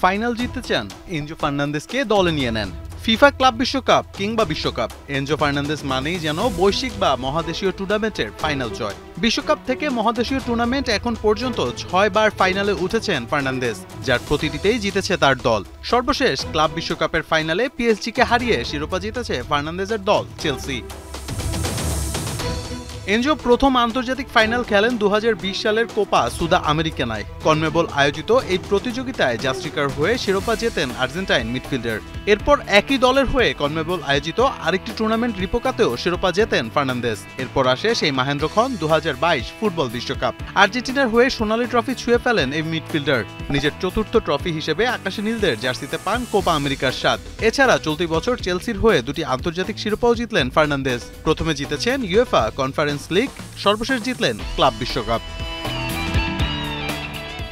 Final জিততে চান? Enzo ফার্নান্দেজকে দলে নিয়ে নেন। ফিফা ক্লাব বিশ্বকাপ কিংবা বিশ্বকাপ, এনজো ফার্নান্দেজ মানেই যেন বৈশ্বিক বা মহাদেশীয় টুর্নামেন্টের ফাইনাল জয়। বিশ্বকাপ থেকে মহাদেশীয় টুর্নামেন্ট এখন পর্যন্ত 6 বার ফাইনালে উঠেছেন ফার্নান্দেজ, যার প্রতিটিতেই জিতেছে তার দল। সর্বশেষ ক্লাব বিশ্বকাপের ফাইনালে পিএসজিকে হারিয়ে শিরোপা জিতেছে ফার্নান্দেজের দল চেলসি। এনজো প্রথম আন্তর্জাতিক ফাইনাল খেলেন 2020 সালের কোপা সুদা আমেরিকানায়। কনমেবল আয়োজিত এই প্রতিযোগিতায় জাস্টিকার হয়ে শিরোপা জেতেন আর্জেন্টাইন মিডফিল্ডার। এরপর একই দলের হয়ে কনমেবল আয়োজিত আরেকটি টুর্নামেন্ট রিপোকাতেও শিরোপা জেতেন ফার্নান্দেজ। এরপর আসে সেই মাহেন্দ্রক্ষণ 2022 ফুটবল বিশ্বকাপ। আর্জেন্টিনার হয়ে সোনালী ট্রফি ছুঁয়ে ফেলেন এই মিডফিল্ডার। নিজের চতুর্থ ট্রফি হিসেবে আকাশী নীলদের জার্সিতে পান কোপা আমেরিকার স্বাদ। এছাড়া চলতি বছর চেলসির হয়ে দুটি আন্তর্জাতিক শিরোপাও জিতলেন ফার্নান্দেজ। প্রথমে জিতেছেন ইউএফা কনফারেন্স লিগ, সর্বশেষ জিতলেন ক্লাব বিশ্বকাপ।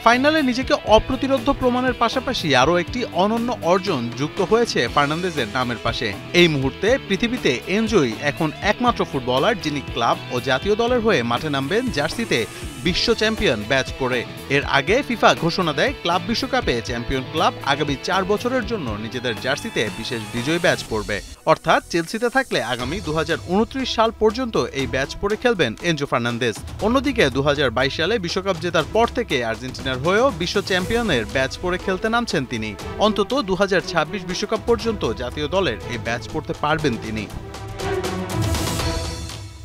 ফাইনালে নিজেকে অপ্রতিরোধ্য প্রমাণের পাশাপাশি আরও একটি অনন্য অর্জন যুক্ত হয়েছে ফার্নান্দেজের নামের পাশে। এই মুহূর্তে পৃথিবীতে এনজোই এখন একমাত্র ফুটবলার যিনি ক্লাব ও জাতীয় দলের হয়ে মাঠে নামবেন জার্সিতে বিশ্ব চ্যাম্পিয়ন ব্যাজ পরে। এর আগে ফিফা ঘোষণা দেয় ক্লাব বিশ্বকাপে চ্যাম্পিয়ন ক্লাব আগামী 4 বছরের জন্য নিজেদের জার্সিতে বিশেষ বিজয়ী ব্যাজ পরবে। অর্থাৎ চেলসিতে থাকলে আগামী 2029 সাল পর্যন্ত এই ব্যাজ পরে খেলবেন এনজো ফার্নান্দেজ। অন্যদিকে 2022 সালে বিশ্বকাপ জেতার পর থেকে আর্জেন্টিনার হয়েও বিশ্ব চ্যাম্পিয়নের ব্যাজ পরে খেলতে নামছেন তিনি। অন্তত 2026 বিশ্বকাপ পর্যন্ত জাতীয় দলের এই ব্যাজ পরতে পারবেন তিনি।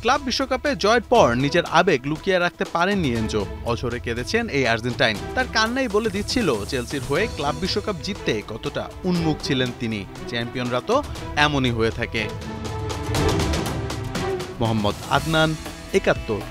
ক্লাব বিশ্বকাপে জয়ের পর নিজের আবেগ লুকিয়ে রাখতে পারেননি এনজো। অঝরে কেঁদেছেন এই আর্জেন্টাইন। তার কান্নাই বলে দিচ্ছিল চেলসির হয়ে ক্লাব বিশ্বকাপ জিততে কতটা উন্মুখ ছিলেন তিনি। চ্যাম্পিয়নরা তো এমনই হয়ে থাকে। মোহাম্মদ আদনান, ৭১।